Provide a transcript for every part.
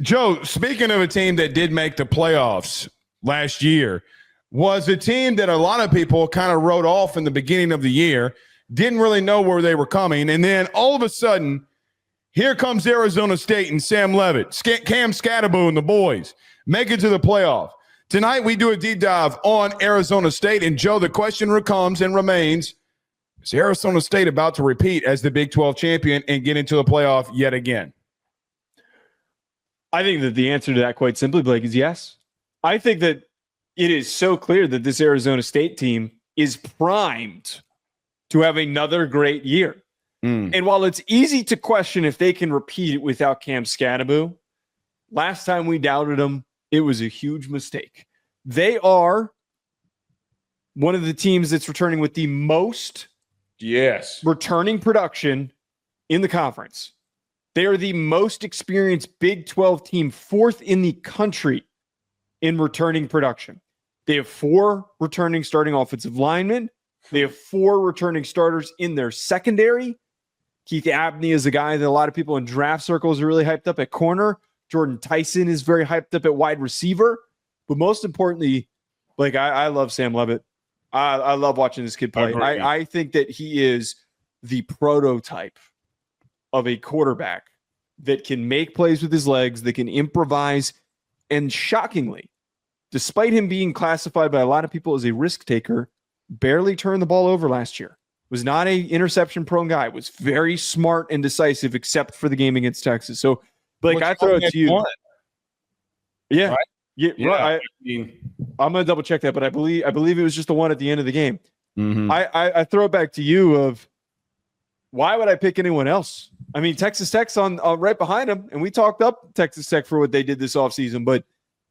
Joe, speaking of a team that did make the playoffs last year, was a team that a lot of people kind of wrote off in the beginning of the year, didn't really know where they were coming, and then all of a sudden, here comes Arizona State and Sam Leavitt, Cam Scatterboo and the boys make it to the playoff. Tonight, we do a deep dive on Arizona State, and Joe, the question comes and remains, is Arizona State about to repeat as the Big 12 champion and get into the playoff yet again? I think that the answer to that, quite simply, Blake, is yes. I think that it is so clear that this Arizona State team is primed to have another great year. And while it's easy to question if they can repeat it without Cam Scatterboo, last time we doubted them, it was a huge mistake. They are one of the teams that's returning with the most returning production in the conference. They are the most experienced Big 12 team, fourth in the country in returning production. They have 4 returning starting offensive linemen. They have 4 returning starters in their secondary. Keith Abney is a guy that a lot of people in draft circles are really hyped up at corner. Jordan Tyson is very hyped up at wide receiver. But most importantly, like I love Sam Leavitt. I love watching this kid play. I think that he is the prototype of a quarterback that can make plays with his legs, that can improvise, and shockingly, despite him being classified by a lot of people as a risk taker, barely turned the ball over last year. Was not a interception-prone guy. Was very smart and decisive, except for the game against Texas. So, Blake, I throw it to you. Yeah, right? Yeah. Right. I'm going to double check that, but I believe it was just the one at the end of the game. Mm-hmm. I throw it back to you of why would I pick anyone else? I mean, Texas Tech's on right behind them, and we talked up Texas Tech for what they did this offseason. But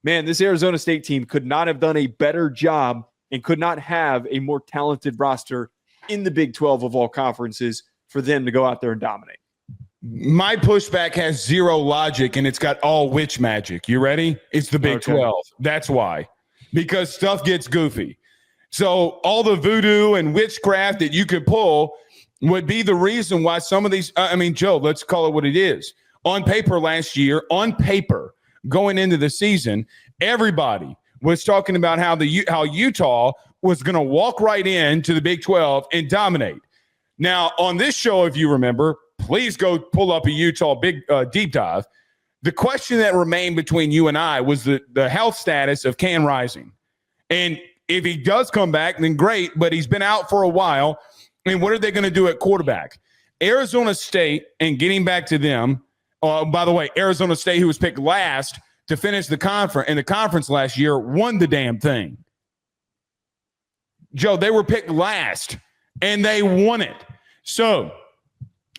man, this Arizona State team could not have done a better job and could not have a more talented roster in the Big 12 of all conferences for them to go out there and dominate. My pushback has zero logic, and it's got all witch magic. You ready? It's the Big 12. That's why. Because stuff gets goofy. So all the voodoo and witchcraft that you could pull would be the reason why some of these Joe, let's call it what it is. On paper last year, going into the season, everybody was talking about how Utah was going to walk right into the Big 12 and dominate. Now, on this show, if you remember, please go pull up a Utah big deep dive. The question that remained between you and I was the health status of Cam Rising. And if he does come back, then great, but he's been out for a while. And what are they going to do at quarterback? Arizona State, and getting back to them, by the way, Arizona State, who was picked last to finish the conference last year, won the damn thing. Joe, they were picked last, and they won it. So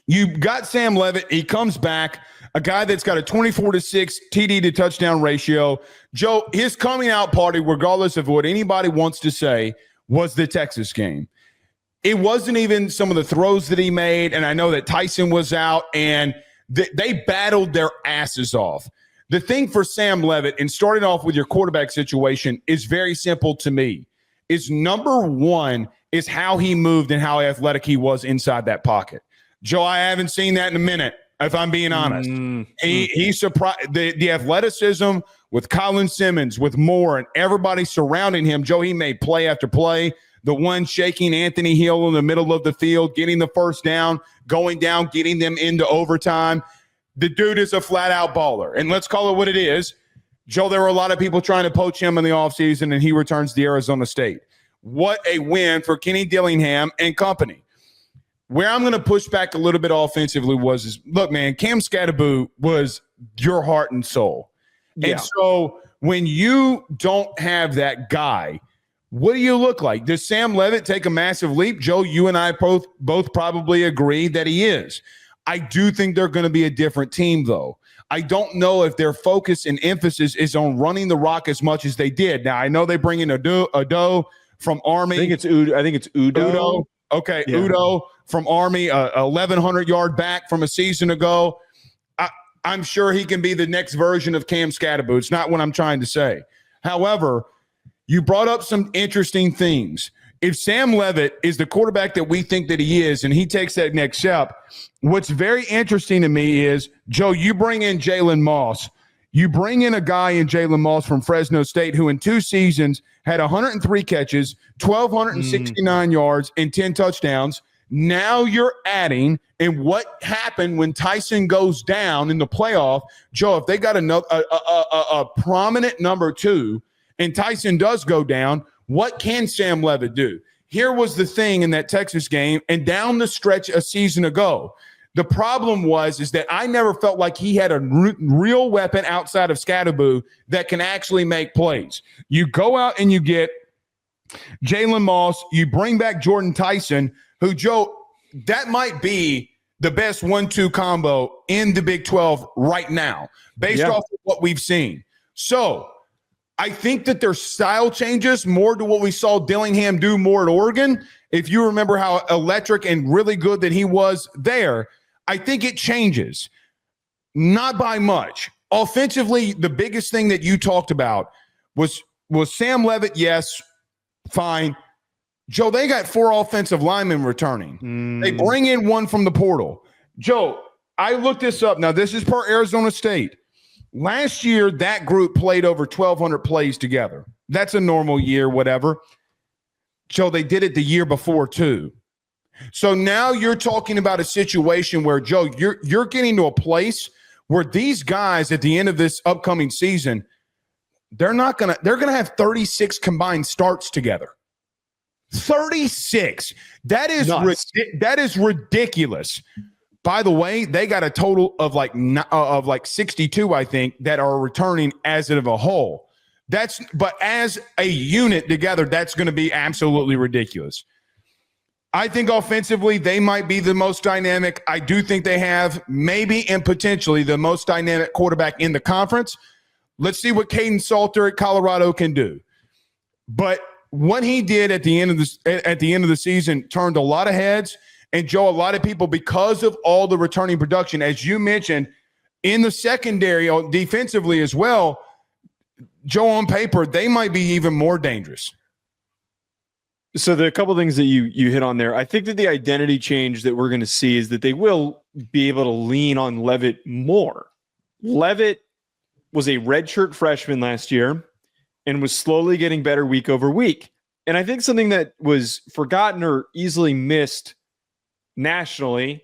you got Sam Leavitt. He comes back, a guy that's got a 24-6 TD to touchdown ratio. Joe, his coming out party, regardless of what anybody wants to say, was the Texas game. It wasn't even some of the throws that he made, and I know that Tyson was out, and they battled their asses off. The thing for Sam Leavitt, and starting off with your quarterback situation, is very simple to me. Is number one is how he moved and how athletic he was inside that pocket. Joe, I haven't seen that in a minute, if I'm being honest. He surprised the athleticism with Colin Simmons, with Moore, and everybody surrounding him. Joe, he made play after play. The one shaking Anthony Hill in the middle of the field, getting the first down, going down, getting them into overtime. The dude is a flat-out baller. And let's call it what it is. Joe, there were a lot of people trying to poach him in the offseason, and he returns to Arizona State. What a win for Kenny Dillingham and company. Where I'm going to push back a little bit offensively look, man, Cam Scatterboo was your heart and soul. Yeah. And so when you don't have that guy, what do you look like? Does Sam Leavitt take a massive leap? Joe, you and I both probably agree that he is. I do think they're going to be a different team, though. I don't know if their focus and emphasis is on running the rock as much as they did. Now, I know they bring in Udo from Army. I think it's Udo. Okay, yeah. Udo from Army, 1,100-yard back from a season ago. I'm sure he can be the next version of Cam Scatterboo. It's not what I'm trying to say. However, you brought up some interesting things. If Sam Leavitt is the quarterback that we think that he is and he takes that next step, what's very interesting to me is, Joe, you bring in Jalen Moss. You bring in a guy in Jalen Moss from Fresno State who in 2 seasons had 103 catches, 1,269 yards, and 10 touchdowns. Now you're adding, and what happened when Tyson goes down in the playoff, Joe, if they got a prominent number 2 and Tyson does go down, what can Sam Leavitt do? Here was the thing in that Texas game and down the stretch a season ago. The problem is that I never felt like he had a real weapon outside of Scatterboo that can actually make plays. You go out and you get Jalen Moss, you bring back Jordan Tyson, who, Joe, that might be the best 1-2 combo in the Big 12 right now, based off of what we've seen. So I think that there's style changes more to what we saw Dillingham do more at Oregon. If you remember how electric and really good that he was there, I think it changes. Not by much. Offensively, the biggest thing that you talked about was Sam Leavitt, yes, fine. Joe, they got 4 offensive linemen returning. They bring in 1 from the portal. Joe, I looked this up. Now, this is per Arizona State. Last year, that group played over 1,200 plays together. That's a normal year, whatever. Joe, they did it the year before, too. So now you're talking about a situation where, Joe, you're getting to a place where these guys at the end of this upcoming season, they're going to have 36 combined starts together. 36. That is ridiculous. By the way, they got a total of like 62, I think, that are returning as of a whole. But as a unit together, that's going to be absolutely ridiculous. I think offensively, they might be the most dynamic. I do think they have maybe and potentially the most dynamic quarterback in the conference. Let's see what Caden Salter at Colorado can do. But what he did at the end of the season turned a lot of heads. And Joe, a lot of people, because of all the returning production, as you mentioned, in the secondary defensively as well, Joe, on paper, they might be even more dangerous. So the couple of things that you hit on there, I think that the identity change that we're going to see is that they will be able to lean on Leavitt more. Leavitt was a redshirt freshman last year and was slowly getting better week over week. And I think something that was forgotten or easily missed nationally,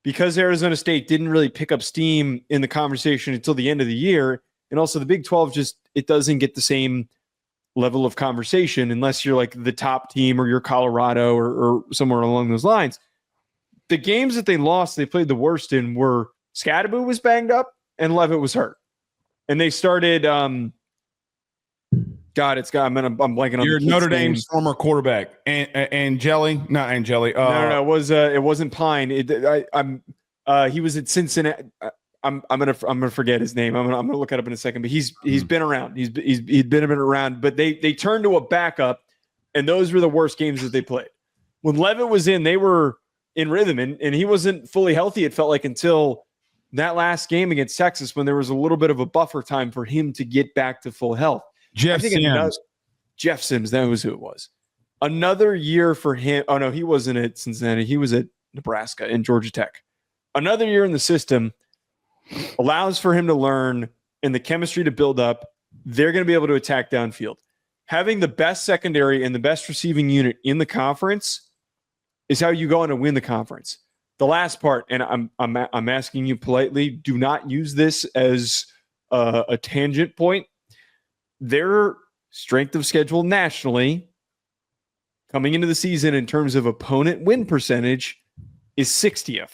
because Arizona State didn't really pick up steam in the conversation until the end of the year, and also the Big 12 it doesn't get the same level of conversation unless you're like the top team or you're Colorado or somewhere along those lines. The games that they lost, they played the worst in were Scatterboo was banged up and Leavitt was hurt. And they started I'm blanking on your Notre Dame's former quarterback and Jelly, not Angeli. No, it wasn't Pine. He was at Cincinnati. I'm gonna forget his name. I'm gonna look it up in a second. But he's been around. He'd been around. But they turned to a backup, and those were the worst games that they played. When Leavitt was in, they were in rhythm, and he wasn't fully healthy. It felt like until that last game against Texas, when there was a little bit of a buffer time for him to get back to full health. Jeff Sims, that was who it was. Another year for him. Oh no, he wasn't at Cincinnati. He was at Nebraska and Georgia Tech. Another year in the system allows for him to learn and the chemistry to build up. They're going to be able to attack downfield. Having the best secondary and the best receiving unit in the conference is how you go on to win the conference. The last part, and I'm asking you politely, do not use this as a tangent point. Their strength of schedule nationally coming into the season in terms of opponent win percentage is 60th.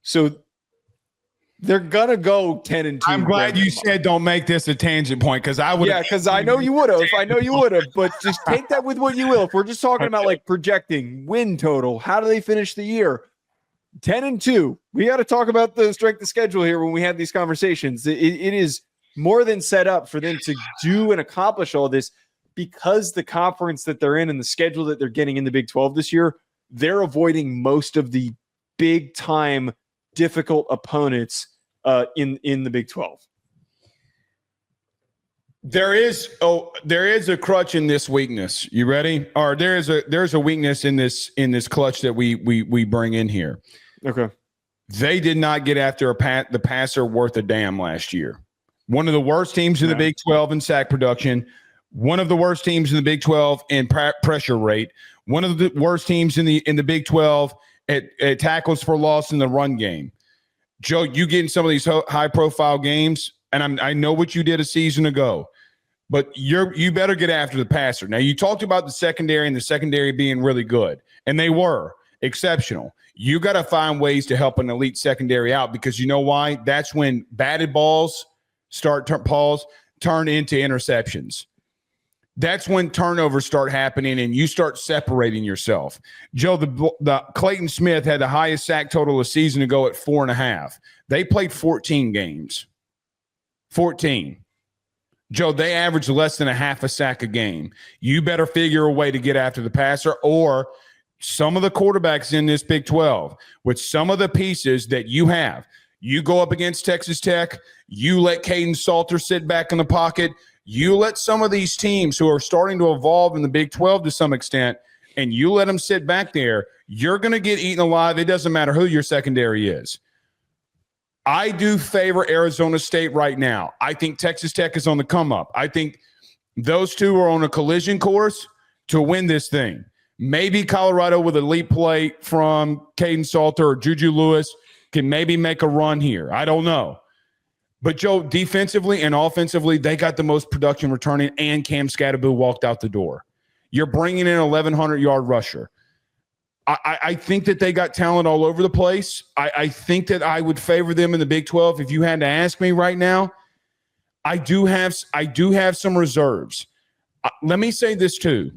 So they're going to go 10-2. I'm glad you said don't make this a tangent point because I would. Yeah, because I know you would have. But just take that with what you will. If we're just talking about like projecting win total, how do they finish the year? 10-2. We got to talk about the strength of schedule here when we have these conversations. It is more than set up for them to do and accomplish all this because the conference that they're in and the schedule that they're getting in the Big 12 this year, they're avoiding most of the big time difficult opponents in the Big 12. There is a crutch in this weakness. You ready? Or there's a weakness in this clutch that we bring in here. Okay. They did not get after the passer worth a damn last year. One of the worst teams in the Big 12 in sack production. One of the worst teams in the Big 12 in pressure rate. One of the worst teams in the Big 12 at tackles for loss in the run game. Joe, you get in some of these high-profile games, and I know what you did a season ago, but you better get after the passer. Now, you talked about the secondary and the secondary being really good, and they were exceptional. You got to find ways to help an elite secondary out because you know why? That's when batted balls turn into interceptions. That's when turnovers start happening and you start separating yourself. Joe, the Clayton Smith had the highest sack total a season ago at 4.5. They played 14 games. 14. Joe, they averaged less than a half a sack a game. You better figure a way to get after the passer, or some of the quarterbacks in this Big 12, with some of the pieces that you have, you go up against Texas Tech, you let Caden Salter sit back in the pocket, you let some of these teams who are starting to evolve in the Big 12 to some extent, and you let them sit back there, you're going to get eaten alive. It doesn't matter who your secondary is. I do favor Arizona State right now. I think Texas Tech is on the come up. I think those two are on a collision course to win this thing. Maybe Colorado with a leap play from Caden Salter or Juju Lewis can maybe make a run here. I don't know. But, Joe, defensively and offensively, they got the most production returning, and Cam Scatterboo walked out the door. You're bringing in an 1,100-yard rusher. I think that they got talent all over the place. I think that I would favor them in the Big 12. If you had to ask me right now, I do have some reserves. Let me say this, too.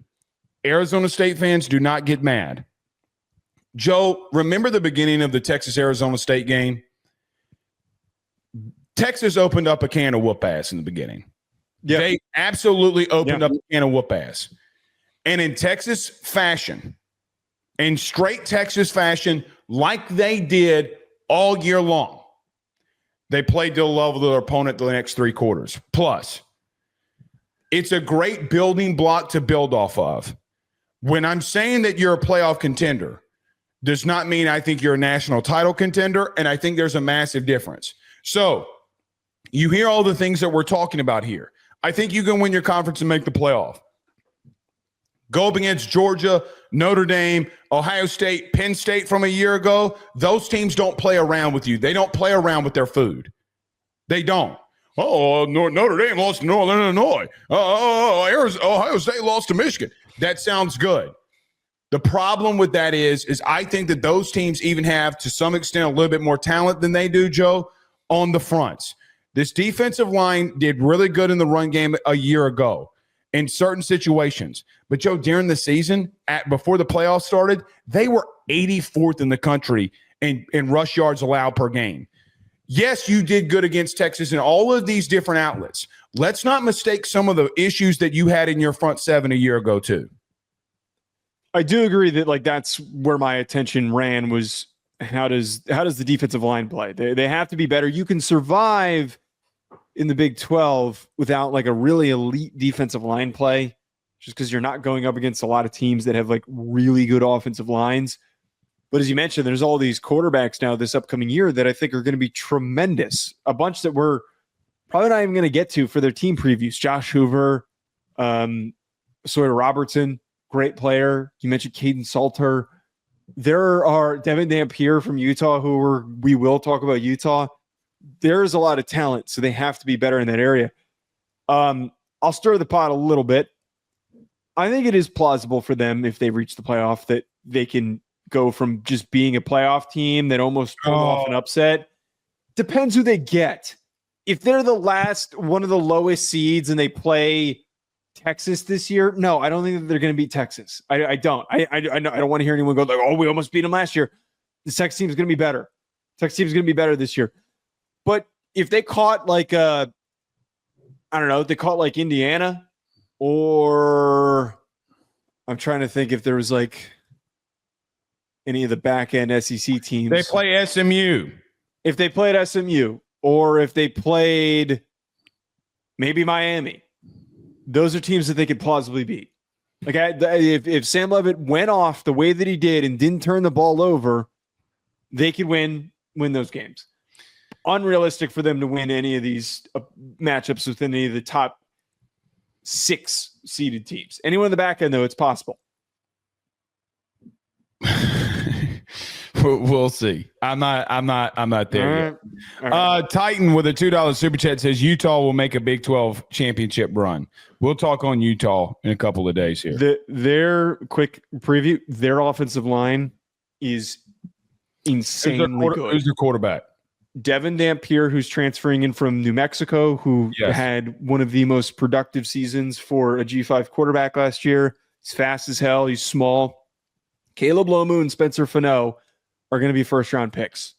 Arizona State fans, do not get mad. Joe, remember the beginning of the Texas-Arizona State game? Texas opened up a can of whoop ass in the beginning. Yep. They absolutely opened up a can of whoop ass. And in Texas fashion, in straight Texas fashion, like they did all year long, they played to the level of their opponent the next 3 quarters. Plus, it's a great building block to build off of. When I'm saying that you're a playoff contender, does not mean I think you're a national title contender, and I think there's a massive difference. So, you hear all the things that we're talking about here. I think you can win your conference and make the playoff. Go up against Georgia, Notre Dame, Ohio State, Penn State from a year ago. Those teams don't play around with you. They don't play around with their food. They don't. Notre Dame lost to Northern Illinois. Ohio State lost to Michigan. That sounds good. The problem with that is I think that those teams even have, to some extent, a little bit more talent than they do, Joe, on the fronts. This defensive line did really good in the run game a year ago in certain situations. But, Joe, during the season, before the playoffs started, they were 84th in the country in rush yards allowed per game. Yes, you did good against Texas in all of these different outlets. Let's not mistake some of the issues that you had in your front seven a year ago, too. I do agree that that's where my attention ran, was how does the defensive line play? They have to be better. You can survive in the Big 12 without a really elite defensive line play, just because you're not going up against a lot of teams that have really good offensive lines. But as you mentioned, there's all these quarterbacks now this upcoming year that I think are going to be tremendous. A bunch that we're probably not even going to get to for their team previews. Josh Hoover, Sawyer Robertson, great player. You mentioned Caden Salter. There are Devin Dampier from Utah, we will talk about Utah. There's a lot of talent, so they have to be better in that area. I'll stir the pot a little bit. I think it is plausible for them, if they reach the playoff, that they can go from just being a playoff team that almost pulled off an upset. Depends who they get. If they're one of the lowest seeds and they play Texas this year, no, I don't think that they're going to beat Texas. I don't. I don't want to hear anyone go we almost beat them last year. The Texas team is going to be better. Texas team is going to be better this year. But if they caught they caught Indiana, or I'm trying to think if there was any of the back end SEC teams. They play SMU. If they played SMU, or if they played maybe Miami, those are teams that they could plausibly beat. If Sam Leavitt went off the way that he did and didn't turn the ball over, they could win win those games. Unrealistic for them to win any of these matchups with any of the top 6 seeded teams. Anyone in the back end, though, it's possible. We'll see. I'm not there yet. Right. Titan with a $2 super chat says Utah will make a Big 12 championship run. We'll talk on Utah in a couple of days here. Their quick preview, their offensive line is insanely good. Who's their quarterback? Devin Dampier, who's transferring in from New Mexico, who had one of the most productive seasons for a G5 quarterback last year. He's fast as hell. He's small. Caleb Lomu and Spencer Fano are going to be first-round picks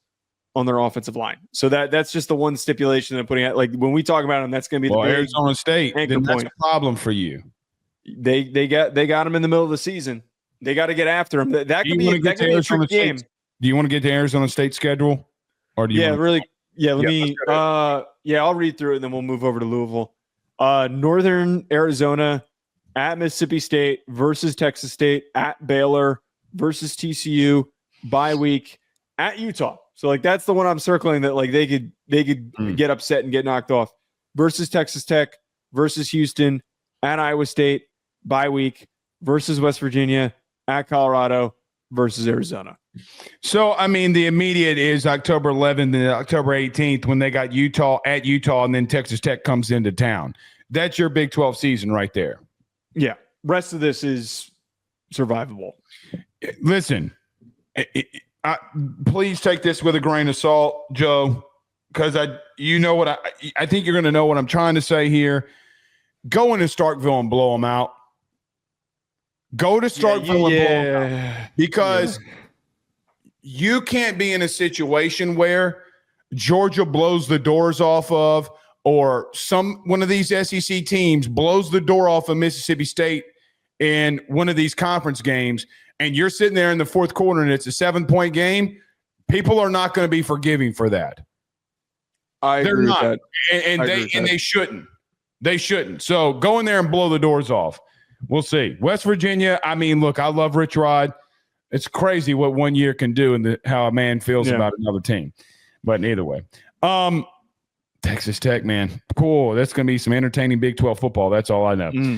on their offensive line. So that's just the one stipulation that I'm putting out. Like when we talk about them, that's going to be the Arizona State. Then that's a problem for you. They got them in the middle of the season. They got to get after them. That could be a tricky game. Do you want to get to Arizona State's schedule? Or do you I'll read through it and then we'll move over to Louisville. Northern Arizona at Mississippi State versus Texas State, at Baylor versus TCU, bye week at Utah. So like that's the one I'm circling that like they could get upset and get knocked off. Versus Texas Tech, versus Houston, at Iowa State, bye week, versus West Virginia, at Colorado, versus Arizona. So, I mean, the immediate is October 11th and October 18th when they got Utah at Utah and then Texas Tech comes into town. That's your Big 12 season right there. Yeah. Rest of this is survivable. Listen, please take this with a grain of salt, Joe, because I think you're going to know what I'm trying to say here. Go into Starkville and blow them out. Go to Starkville and blow them out. Because you can't be in a situation where Georgia blows the doors off of, or one of these SEC teams blows the door off of Mississippi State in one of these conference games, and you're sitting there in the fourth quarter and it's a 7-point game. People are not going to be forgiving for that. They're not, with that. And they shouldn't. They shouldn't. So go in there and blow the doors off. We'll see. West Virginia. I mean, look, I love Rich Rod. It's crazy what 1 year can do and how a man feels about another team. But either way, Texas Tech, man, cool. That's going to be some entertaining Big 12 football. That's all I know.